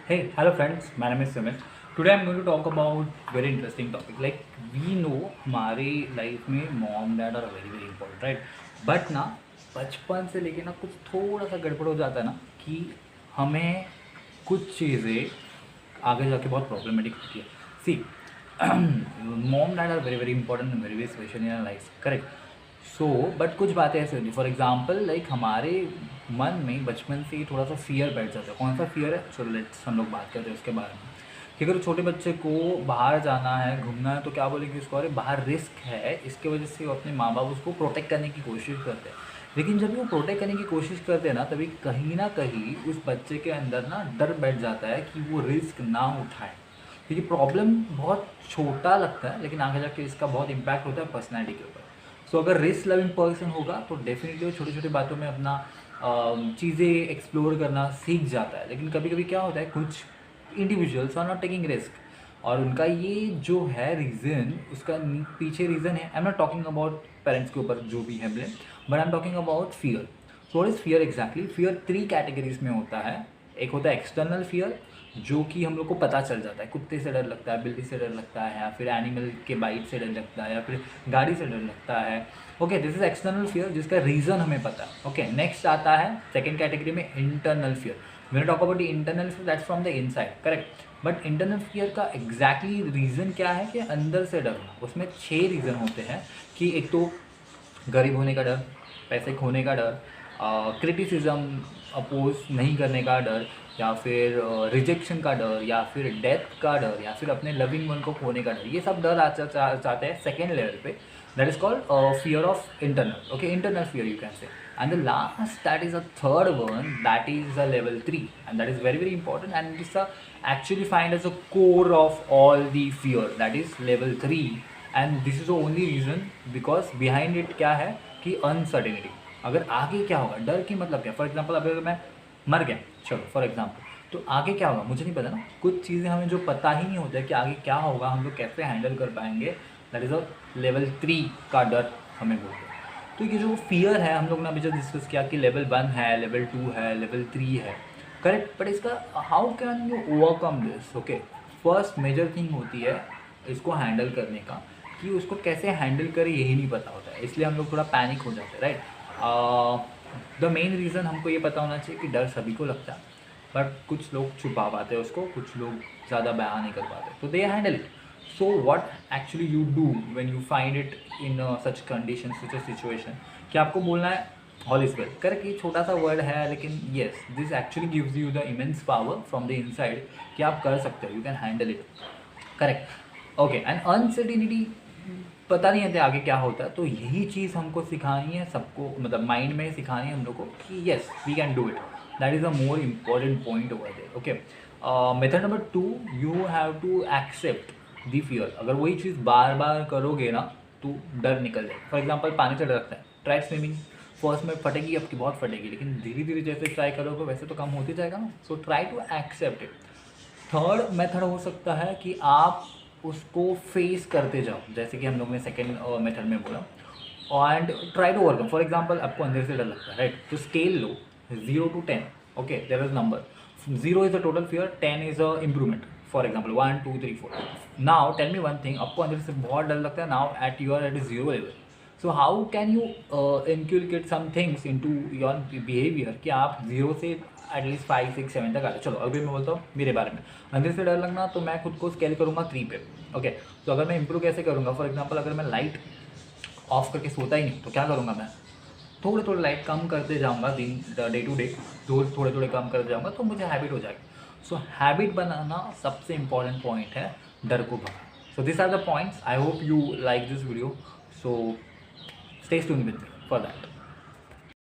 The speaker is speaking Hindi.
Hey, hello friends, my name is Sumit. Today I'm going to talk about very interesting topic. Like we know हमारी लाइफ में mom dad are very very important right, but ना बचपन से लेके ना कुछ थोड़ा सा गड़बड़ हो जाता है ना कि हमें कुछ चीज़ें आगे जाके बहुत प्रॉब्लमेटिक होती है. See mom dad are very very important and very very special in life, correct. So but कुछ बातें ऐसी होती, फॉर एग्जाम्पल लाइक हमारे मन में बचपन से ही थोड़ा सा फियर बैठ जाता है. कौन सा फियर है, चलो लेट्स हम लोग बात करते हैं उसके बारे में. कि अगर छोटे बच्चे को बाहर जाना है, घूमना है, तो क्या बोलेंगे उसको, अरे बाहर रिस्क है, इसके वजह से वो अपने माँ बाप उसको प्रोटेक्ट करने की कोशिश करते हैं. लेकिन जब वो प्रोटेक्ट करने की कोशिश करते हैं ना कहीं उस बच्चे के अंदर ना डर बैठ जाता है कि वो रिस्क ना उठाए. क्योंकि प्रॉब्लम बहुत छोटा लगता है लेकिन आगे जाके इसका बहुत इम्पैक्ट होता है पर्सनैलिटी के ऊपर. सो अगर रिस्क लविंग पर्सन होगा तो डेफिनेटली वो छोटी छोटी बातों में अपना चीज़ें एक्सप्लोर करना सीख जाता है. लेकिन कभी कभी क्या होता है, कुछ individuals are not taking risk और उनका ये जो है रीज़न, उसका पीछे रीज़न है. I am not talking about parents के ऊपर जो भी है blame, but I am talking about fear. So what is fear exactly? Fear 3 categories में होता है. एक होता है एक्सटर्नल फियर, जो कि हम लोग को पता चल जाता है, कुत्ते से डर लगता है, बिल्ली से डर लगता है, या फिर एनिमल के बाइट से डर लगता है, या फिर गाड़ी से डर लगता है. Okay, this is external fear जिसका रीज़न हमें पता है. ओके, नेक्स्ट आता है सेकेंड कैटेगरी में इंटरनल फियर. मैंने talk about internal fear, that's from the inside, correct. But internal fear का एग्जैक्टली रीज़न क्या है कि अंदर से डरना. उसमें 6 रीज़न होते हैं. कि एक तो गरीब होने का डर, पैसे खोने का डर, क्रिटिसिज्म अपोज नहीं करने का डर, या फिर रिजेक्शन का डर, या फिर डेथ का डर, या फिर अपने लविंग वन को खोने का डर. ये सब डर चाहते हैं सेकेंड लेवल पे. That is called fear of internal. Okay, internal fear you can say. And the last that is a third one, that is a level 3, and that is very very important, and it's actually find as a core of all the fear, that is level 3. And this is the only reason because behind it क्या है कि अनसर्टेनिटी. अगर आगे क्या होगा, डर की मतलब क्या. फॉर एग्जाम्पल अगर मैं मर गया, चलो फॉर एग्जाम्पल, तो आगे क्या होगा मुझे नहीं पता ना. कुछ चीज़ें हमें जो पता ही नहीं होता है कि आगे क्या होगा, हम लोग कैसे हैंडल कर पाएंगे, दैट इज़ अ लेवल 3 का डर हमें बोलते हैं. तो ये जो फियर है, हम लोग ने अभी जो डिस्कस किया कि लेवल 1 है, लेवल 2 है, लेवल 3 है, करेक्ट. बट इसका how can you overcome this. Okay, first major thing होती है इसको हैंडल करने का, कि उसको कैसे हैंडल करें यही नहीं पता होता है, इसलिए हम लोग थोड़ा पैनिक हो जाते हैं, राइट. द मेन रीज़न हमको ये पता होना चाहिए कि डर सभी को लगता है, बट कुछ लोग छुपा पाते हैं उसको, कुछ लोग ज़्यादा बयान नहीं कर पाते, तो they handle it. So what actually you do when you find it in such condition, such a situation, कि आपको बोलना है ऑल इज वेल. करेक्ट, ये छोटा सा वर्ड है लेकिन yes, this actually gives you the immense power from the inside कि आप कर सकते हो, you can handle it, correct. Okay, and uncertainty पता नहीं है आगे क्या होता है, तो यही चीज़ हमको सिखानी है सबको, मतलब माइंड में सिखानी है हम लोग को कि yes we can do it. That is a more important point over there. Okay, method number 2, you have to accept the fear. अगर वही चीज़ बार बार करोगे ना तो डर निकल जाए. फॉर एग्जाम्पल पानी से डर लगता है, ट्राई स्विमिंग. फर्स्ट में फटेगी, आपकी बहुत फटेगी, लेकिन धीरे धीरे जैसे ट्राई करोगे वैसे तो कम होते जाएगा ना. So try to accept it. Third method हो सकता है कि आप उसको फेस करते जाओ, जैसे कि हम लोग ने सेकेंड मेथड में बोला, and try to overcome. For example आपको अंदर से डर लगता है, राइट, तो स्केल लो 0 to 10. Okay, there is number. 0 is a total fear, 10 is a improvement. For example 1 2 3 4. Now tell me one thing, आपको अंदर से बहुत डर लगता है, now at your at 0 level. So how can you inculcate some things in to your behaviour कि आप 0 से एटलीस्ट 5 6 7 तक आते. चलो अभी मैं बोलता हूँ मेरे बारे में. अंदर से डर लगना, तो मैं खुद को स्केल करूँगा 3 पे. ओके, तो अगर मैं इंप्रूव कैसे करूँगा, फॉर एग्जांपल अगर मैं लाइट ऑफ करके सोता ही नहीं तो क्या करूँगा, मैं थोड़े थोड़े लाइट कम करते जाऊँगा, दिन डे टू डे थोड़े थोड़े कम करते जाऊँगा, तो मुझे हैबिट हो जाएगी. सो हैबिट बनाना सबसे इंपॉर्टेंट पॉइंट है डर को भगाना. So this are the points. I hope you like this video. So stay tuned with me for that.